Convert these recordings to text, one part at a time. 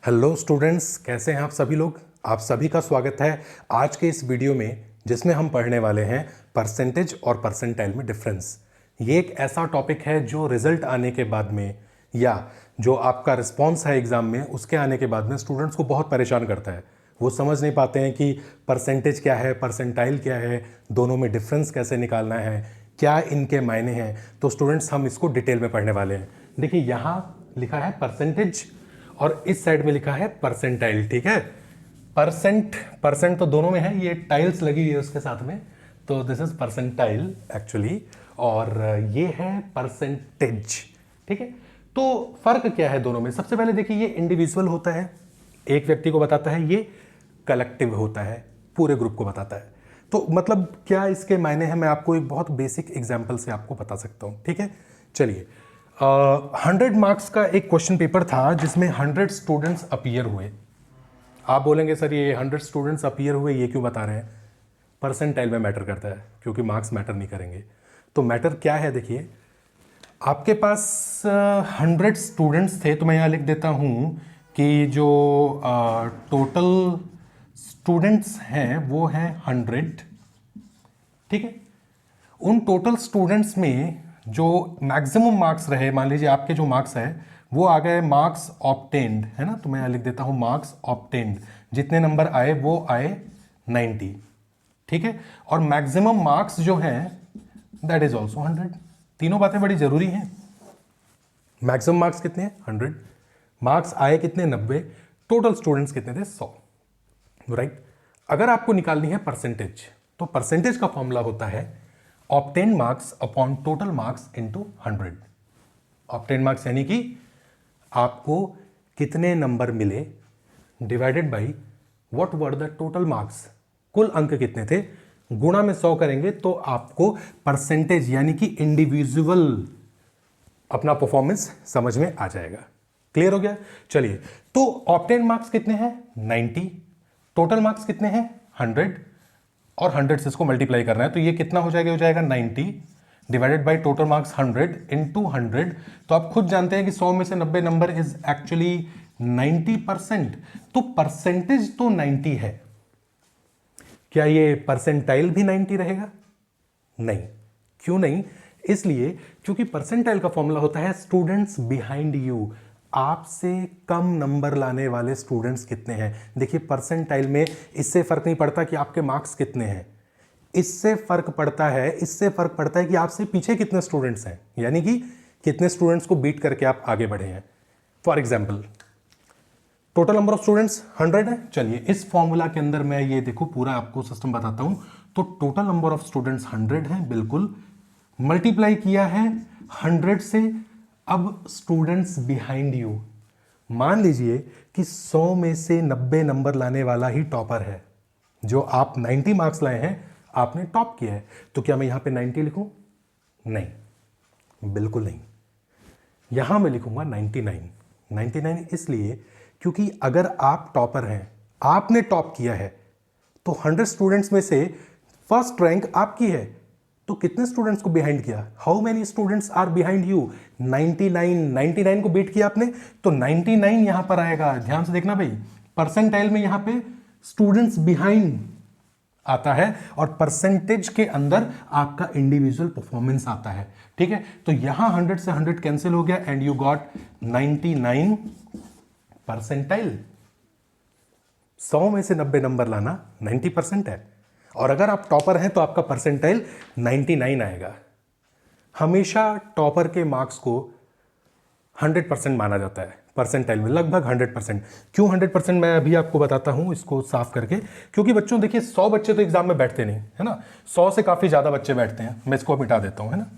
Hello students, कैसे हैं आप सभी लोग। आप सभी का स्वागत है आज के इस वीडियो में, जिसमें हम पढ़ने वाले हैं परसेंटेज और परसेंटाइल में डिफरेंस। ये एक ऐसा टॉपिक है जो रिजल्ट आने के बाद में या जो आपका रिस्पॉन्स है एग्ज़ाम में उसके आने के बाद में स्टूडेंट्स को बहुत परेशान करता है। वो समझ नहीं पाते हैं कि परसेंटेज क्या है, परसेंटाइल क्या है, दोनों में डिफरेंस कैसे निकालना है, क्या इनके मायने हैं। तो स्टूडेंट्स, हम इसको डिटेल में पढ़ने वाले हैं। देखिए, यहाँ लिखा है परसेंटेज और इस साइड में लिखा है परसेंटाइल। ठीक है, परसेंट तो दोनों में है, ये टाइल्स लगी हुई है उसके साथ में, तो दिस इज परसेंटाइल एक्चुअली, और ये है परसेंटेज। ठीक है, तो फर्क क्या है दोनों में। सबसे पहले देखिए, ये इंडिविजुअल होता है, एक व्यक्ति को बताता है, ये कलेक्टिव होता है, पूरे ग्रुप को बताता है। तो मतलब क्या इसके मायने हैं, मैं आपको एक बहुत बेसिक एग्जाम्पल से आपको बता सकता हूं। ठीक है, चलिए, 100 मार्क्स का एक क्वेश्चन पेपर था जिसमें 100 स्टूडेंट्स अपीयर हुए। आप बोलेंगे सर, ये 100 स्टूडेंट्स अपीयर हुए ये क्यों बता रहे हैं। परसेंटाइल में मैटर करता है, क्योंकि मार्क्स मैटर नहीं करेंगे। तो मैटर क्या है, देखिए, आपके पास 100 स्टूडेंट्स थे, तो मैं यहाँ लिख देता हूँ कि जो टोटल स्टूडेंट्स हैं वो हैं 100। ठीक है, उन टोटल स्टूडेंट्स में जो मैक्सिमम मार्क्स रहे, मान लीजिए आपके जो मार्क्स है वो आ गए मार्क्स ऑब्टेन्ड, है ना, तो मैं लिख देता हूं मार्क्स ऑब्टेन्ड, जितने नंबर आए वो आए 90। ठीक है, और मैक्सिमम मार्क्स जो हैं दैट इज ऑल्सो 100। तीनों बातें बड़ी जरूरी हैं। मैक्सिमम मार्क्स कितने हैं 100, मार्क्स आए कितने 90, टोटल स्टूडेंट्स कितने थे 100। राइट, अगर आपको निकालनी है परसेंटेज, तो परसेंटेज का फॉर्मूला होता है obtain marks upon total marks into 100। Obtain marks यानी कि आपको कितने नंबर मिले divided by what were the total marks, कुल अंक कितने थे, गुणा में 100 करेंगे तो आपको परसेंटेज यानी कि इंडिविजुअल अपना परफॉर्मेंस समझ में आ जाएगा। क्लियर हो गया। चलिए, तो ऑब्टेन मार्क्स कितने हैं 90, टोटल मार्क्स कितने हैं 100, और 100 से इसको मल्टीप्लाई करना है, तो ये कितना हो जाएगा 90 divided by total marks 100 into 100। तो आप खुद जानते हैं कि 100 में से 90 नंबर इज एक्चुअली 90%। तो परसेंटेज तो 90 है, क्या ये परसेंटाइल भी 90 रहेगा? नहीं। क्यों नहीं? इसलिए क्योंकि परसेंटाइल का फॉर्मूला होता है स्टूडेंट्स बिहाइंड यू, आपसे कम नंबर लाने वाले स्टूडेंट्स कितने हैं। देखिए, परसेंटाइल में इससे फर्क नहीं पड़ता कि आपके मार्क्स कितने हैं, इससे फर्क पड़ता है कि आपसे पीछे कितने स्टूडेंट्स हैं, यानी कि कितने स्टूडेंट्स को बीट करके आप आगे बढ़े हैं। For example, total number of students 100 है। चलिए, इस फॉर्मूला के अंदर मैं ये देखो पूरा आपको सिस्टम बताता हूं। तो टोटल नंबर ऑफ स्टूडेंट्स 100 है, बिल्कुल, मल्टीप्लाई किया है 100 से। अब स्टूडेंट्स बिहाइंड यू, मान लीजिए कि 100 में से 90 नंबर लाने वाला ही टॉपर है, जो आप 90 मार्क्स लाए हैं, आपने टॉप किया है, तो क्या मैं यहां पे 90 लिखूं? नहीं, बिल्कुल नहीं। यहां मैं लिखूंगा 99। 99 इसलिए क्योंकि अगर आप टॉपर हैं, आपने टॉप किया है, तो 100 स्टूडेंट्स में से फर्स्ट रैंक आपकी है, तो कितने स्टूडेंट्स को बिहाइंड किया? How many students are behind you? 99। 99 को बीट किया आपने, तो 99 यहां पर आएगा। ध्यान से देखना भाई, परसेंटाइल में यहां पे स्टूडेंट्स बिहाइंड आता है और परसेंटेज के अंदर आपका इंडिविजुअल परफॉर्मेंस आता है। ठीक है, तो यहां 100 से 100 कैंसिल हो गया एंड यू गॉट 99 परसेंटाइल। 100 में से 90 नंबर लाना 90% है, और अगर आप टॉपर हैं तो आपका परसेंटाइल 99 आएगा। हमेशा टॉपर के मार्क्स को 100% माना जाता है परसेंटाइल में, लगभग 100%। क्यों 100%? मैं अभी आपको बताता हूं इसको साफ करके। क्योंकि बच्चों, देखिए, 100 बच्चे तो एग्जाम में बैठते नहीं है ना, 100 से काफी ज्यादा बच्चे बैठते हैं। मैं इसको मिटा देता हूं, है ना,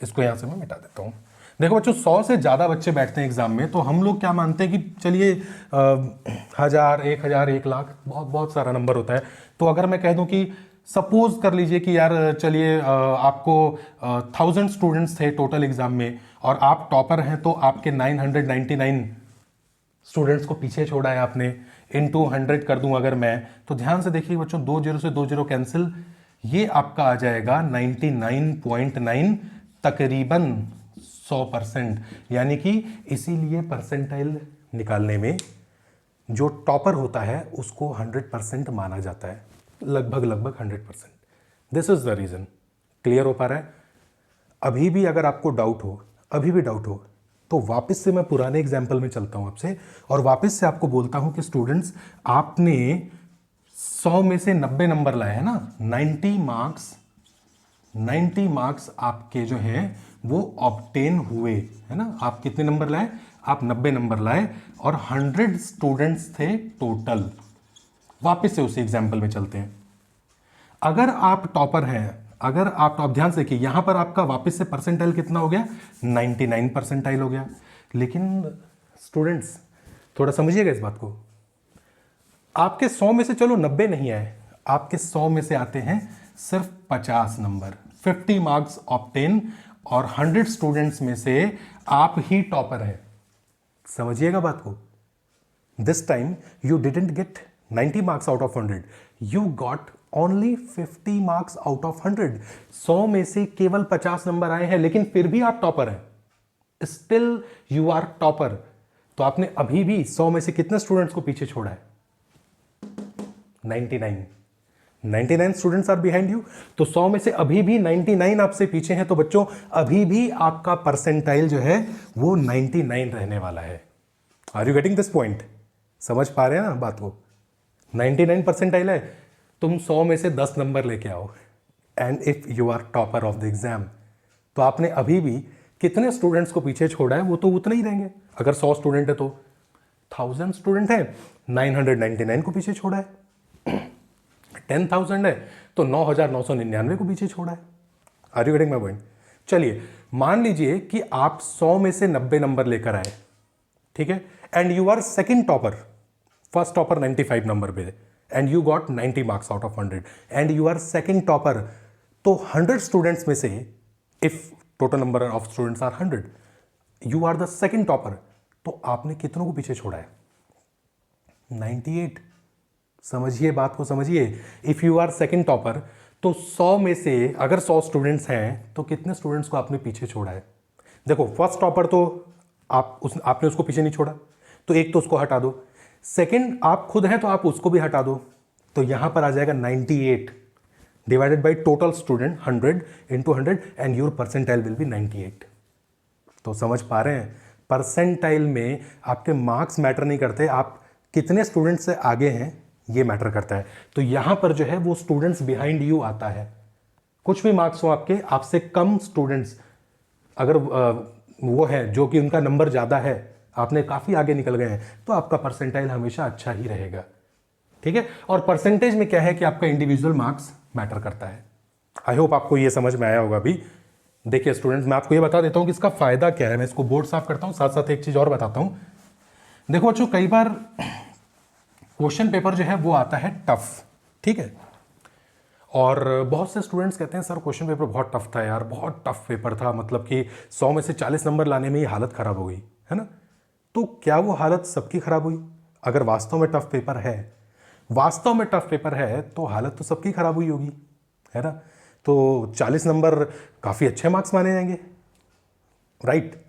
इसको यहां से मैं मिटा देता हूं। देखो बच्चों, 100 से ज्यादा बच्चे बैठते हैं एग्जाम में, तो हम लोग क्या मानते हैं कि चलिए 1000, 1000, 1 लाख बहुत बहुत सारा नंबर होता है। तो अगर मैं कह दूं कि सपोज कर लीजिए कि यार चलिए आपको 1000 स्टूडेंट्स थे टोटल एग्जाम में, और आप टॉपर हैं, तो आपके 999 स्टूडेंट्स को पीछे छोड़ा है आपने, इनटू 100 कर दूं अगर मैं, तो ध्यान से देखिए बच्चों, 2 0 से 2 0 कैंसिल, ये आपका आ जाएगा 99.9, तकरीबन 100%। यानी कि इसीलिए परसेंटाइल निकालने में जो टॉपर होता है उसको 100% माना जाता है, लगभग लगभग 100%। This is the reason. Clear हो पा रहा है? अभी भी अगर आपको डाउट हो, अभी भी डाउट हो, तो वापस से मैं पुराने एग्जाम्पल में चलता हूं आपसे और वापस से आपको बोलता हूं कि स्टूडेंट्स, आपने 100 में से 90 नंबर लाए हैं ना, 90 मार्क्स आपके जो हैं वो ऑब्टेन हुए है ना। आप कितने नंबर लाए? आप 90 नंबर लाए और 100 स्टूडेंट्स थे टोटल। वापस से उसी एग्जाम्पल में चलते हैं। अगर आप टॉपर हैं, अगर आप ध्यान से देखिए, यहां पर आपका वापस से परसेंटाइल कितना हो गया? 99 परसेंटाइल हो गया। लेकिन स्टूडेंट्स थोड़ा समझिएगा इस बात को, आपके 100 में से चलो 90 नहीं आए, आपके 100 में से आते हैं सिर्फ 50 नंबर, 50 मार्क्स ऑब्टेन, और 100 स्टूडेंट्स में से आप ही टॉपर हैं। समझिएगा बात को। This time you didn't get 90 marks out of 100, you got only 50 marks out of 100। 100 में से केवल 50 नंबर आए हैं, लेकिन फिर भी आप टॉपर हैं, स्टिल यू आर टॉपर। तो आपने अभी भी 100 में से कितने स्टूडेंट्स को पीछे छोड़ा है? 99 स्टूडेंट्स आर बिहाइंड यू। तो 100 में से अभी भी 99 आपसे पीछे हैं। तो बच्चों, अभी भी आपका परसेंटाइल जो है वो 99 रहने वाला है। Are you getting this point? समझ पा रहे हैं ना बात को? 99 परसेंटाइल है, तुम 100 में से 10 नंबर लेके आओ, and if you are topper of the exam, तो आपने अभी भी कितने स्टूडेंट्स को पीछे छोड़ा है? वो तो उतने ही रहेंगे। अगर 100 स्टूडेंट है तो 1000 स्टूडेंट है, 999 को पीछे छोड़ा है। 10,000 है तो 9,999 को पीछे छोड़ा है। Are you getting my point? चलिए, मान लीजिए कि आप 100 में से 90 नंबर लेकर आए, ठीक है, and you are second topper. First topper 95 number पे, and you got 90 marks out of 100, and you are second topper. तो 100 स्टूडेंट्स में से, if total number of students are 100, you are the second topper, तो आपने कितनों को पीछे छोड़ा है? 98। समझिए बात को, समझिए। If you are second topper, तो 100 में से अगर 100 स्टूडेंट्स हैं तो कितने स्टूडेंट्स को आपने पीछे छोड़ा है? देखो, फर्स्ट टॉपर तो आपने उसको पीछे नहीं छोड़ा, तो एक तो उसको हटा दो। सेकंड आप खुद हैं तो आप उसको भी हटा दो, तो यहां पर आ जाएगा 98 divided by total student 100 into 100, and your percentile will be 98। तो समझ पा रहे हैं, परसेंटाइल में आपके मार्क्स मैटर नहीं करते, आप कितने स्टूडेंट से आगे हैं ये मैटर करता है। तो यहां पर जो है वो स्टूडेंट्स बिहाइंड यू आता है। कुछ भी मार्क्स हो आपके, आपसे कम स्टूडेंट्स अगर वो है जो कि उनका नंबर ज़्यादा है, आपने काफ़ी आगे निकल गए हैं, तो आपका परसेंटाइल हमेशा अच्छा ही रहेगा। ठीक है, और परसेंटेज में क्या है कि आपका इंडिविजुअल मार्क्स मैटर करता है। आई होप आपको ये समझ में आया होगा। अभी देखिए स्टूडेंट्स, मैं आपको ये बता देता हूँ कि इसका फ़ायदा क्या है। मैं इसको बोर्ड साफ करता हूँ, साथ साथ एक चीज़ और बताता हूँ। देखो बच्चों, कई बार क्वेश्चन पेपर जो है वो आता है टफ, ठीक है, और बहुत से स्टूडेंट्स कहते हैं सर क्वेश्चन पेपर बहुत टफ था यार, बहुत टफ पेपर था, मतलब कि 100 में से 40 नंबर लाने में ही हालत ख़राब हो गई, है ना। तो क्या वो हालत सबकी ख़राब हुई? अगर वास्तव में टफ पेपर है, वास्तव में टफ पेपर है, तो हालत तो सबकी ख़राब हुई होगी, है ना। तो 40 नंबर काफ़ी अच्छे मार्क्स माने जाएंगे, राइट।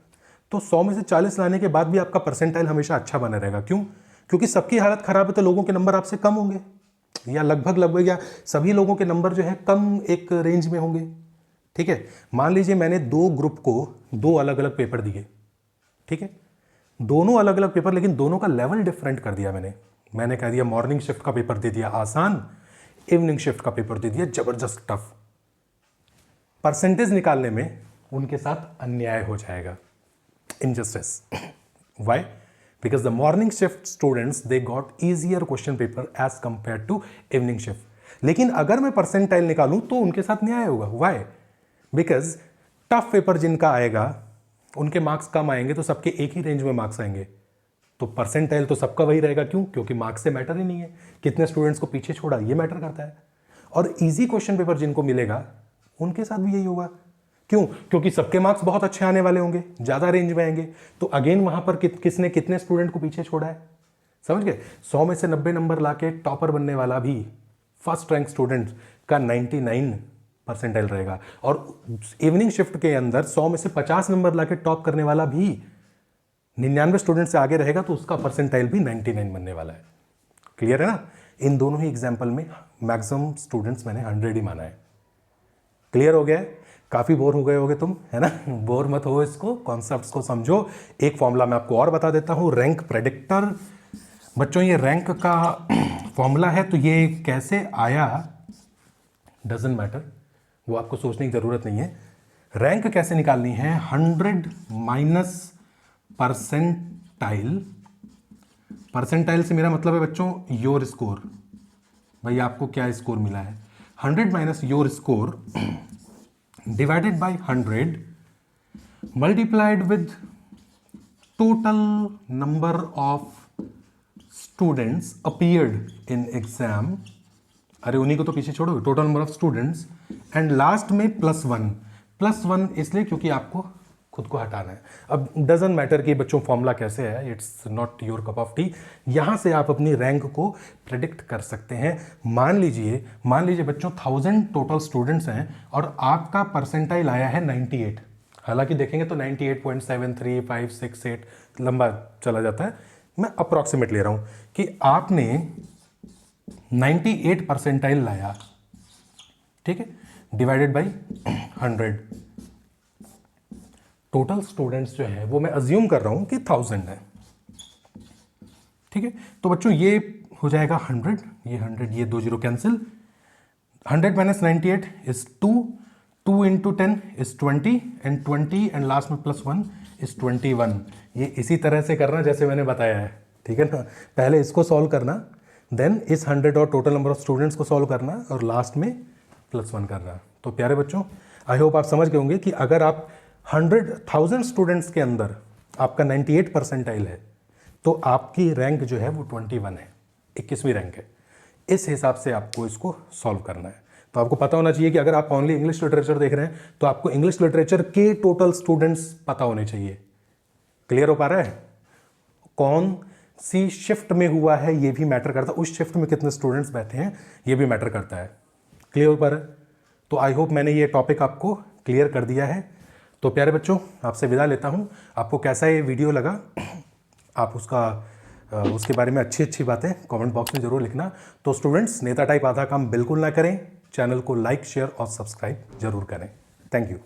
तो 100 में से 40 लाने के बाद भी आपका परसेंटाइल हमेशा अच्छा बना रहेगा। क्यों? क्योंकि सबकी हालत ख़राब है, तो लोगों के नंबर आपसे कम होंगे, या लगभग या सभी लोगों के नंबर जो है कम एक रेंज में होंगे। ठीक है, मान लीजिए मैंने दो ग्रुप को दो अलग अलग पेपर दिए, ठीक है, दोनों अलग अलग पेपर, लेकिन दोनों का लेवल डिफरेंट कर दिया। मैंने कह दिया मॉर्निंग शिफ्ट का पेपर दे दिया आसान, इवनिंग शिफ्ट का पेपर दे दिया जबरदस्त टफ। परसेंटेज निकालने में उनके साथ अन्याय हो जाएगा, injustice. Why? Because the morning shift students they got easier question paper as compared to evening shift. लेकिन अगर मैं परसेंटाइल निकालूं तो उनके साथ न्याय होगा। Why? Because टफ पेपर जिनका आएगा उनके मार्क्स कम आएंगे, तो सबके एक ही रेंज में मार्क्स आएंगे, तो परसेंटाइल तो सबका वही रहेगा। क्यों? क्योंकि मार्क्स से मैटर ही नहीं है, कितने स्टूडेंट्स को पीछे छोड़ा ये मैटर करता है। और इजी क्वेश्चन पेपर जिनको मिलेगा उनके साथ भी यही होगा। क्यों? क्योंकि सबके मार्क्स बहुत अच्छे आने वाले होंगे, ज़्यादा रेंज में आएंगे, तो अगेन वहां पर किसने कितने स्टूडेंट को पीछे छोड़ा है? समझ गए? 100 में से 90 नंबर लाके टॉपर बनने वाला भी फर्स्ट रैंक स्टूडेंट का 99 परसेंटाइल रहेगा, और इवनिंग शिफ्ट के अंदर 100 में से 50 नंबर लाके टॉप करने वाला भी 99 स्टूडेंट से आगे रहेगा तो उसका परसेंटाइल भी 99 बनने वाला है। क्लियर है ना? इन दोनों ही एग्जाम्पल में मैक्सिमम स्टूडेंट्स मैंने 100 ही माना है। क्लियर हो गया है? काफ़ी बोर हो गए होगे तुम, है ना? बोर मत हो, इसको कॉन्सेप्ट्स को समझो। एक फॉर्मूला मैं आपको और बता देता हूँ, रैंक प्रेडिक्टर। बच्चों ये रैंक का फॉर्मूला है, तो ये कैसे आया डजंट मैटर, वो आपको सोचने की ज़रूरत नहीं है। रैंक कैसे निकालनी है, 100 माइनस परसेंटाइल। परसेंटाइल से मेरा मतलब है बच्चों योर स्कोर। भाई आपको क्या स्कोर मिला है, 100 minus your score divided by 100 multiplied with total number of students appeared in exam. अरे उन्हीं को तो पीछे छोड़ो, total number of students and last में +1। +1 इसलिए क्योंकि आपको खुद को हटाना है। अब डजंट मैटर कि बच्चों फॉर्मूला कैसे है, it's not your cup of T. यहां से आप अपनी रैंक को प्रेडिक्ट कर सकते हैं। मान लीजिए बच्चों 1000 टोटल स्टूडेंट्स हैं और आपका परसेंटाइल आया है 98। हालांकि देखेंगे तो 98.735668 लंबा चला जाता है, मैं अप्रॉक्सीमेट ले रहा हूं कि आपने 98 परसेंटाइल लाया, ठीक है, डिवाइडेड बाई 100। टोटल स्टूडेंट्स जो है वो मैं अज्यूम कर रहा हूं कि 1000 है, ठीक है। तो बच्चों ये हो जाएगा 100, ये 100, ये 2 0 cancel. 100 minus 98 is 2, 2 into 10 is 20 and 20 and last में +1 इज 21। ये इसी तरह से करना जैसे मैंने बताया है, ठीक है ना। पहले इसको सॉल्व करना, देन इस 100 और टोटल नंबर ऑफ स्टूडेंट्स को सॉल्व करना और लास्ट में +1 करना। तो प्यारे बच्चों आई होप आप समझ गए होंगे कि अगर आप 100,000 स्टूडेंट्स के अंदर आपका 98 परसेंटाइल है तो आपकी रैंक जो है वो 21 है, 21वीं रैंक है। इस हिसाब से आपको इसको सॉल्व करना है। तो आपको पता होना चाहिए कि अगर आप ओनली इंग्लिश लिटरेचर देख रहे हैं तो आपको इंग्लिश लिटरेचर के टोटल स्टूडेंट्स पता होने चाहिए। क्लियर हो पा रहा है? कौन सी शिफ्ट में हुआ है ये भी मैटर करता है, उस शिफ्ट में कितने स्टूडेंट्स बैठे हैं ये भी मैटर करता है। क्लियर हो पा रहा है? तो आई होप मैंने ये टॉपिक आपको क्लियर कर दिया है। तो प्यारे बच्चों आपसे विदा लेता हूँ। आपको कैसा ये वीडियो लगा आप उसके बारे में अच्छी बातें कमेंट बॉक्स में ज़रूर लिखना। तो स्टूडेंट्स नेता टाइप आधा काम बिल्कुल ना करें, चैनल को लाइक शेयर और सब्सक्राइब जरूर करें। Thank you.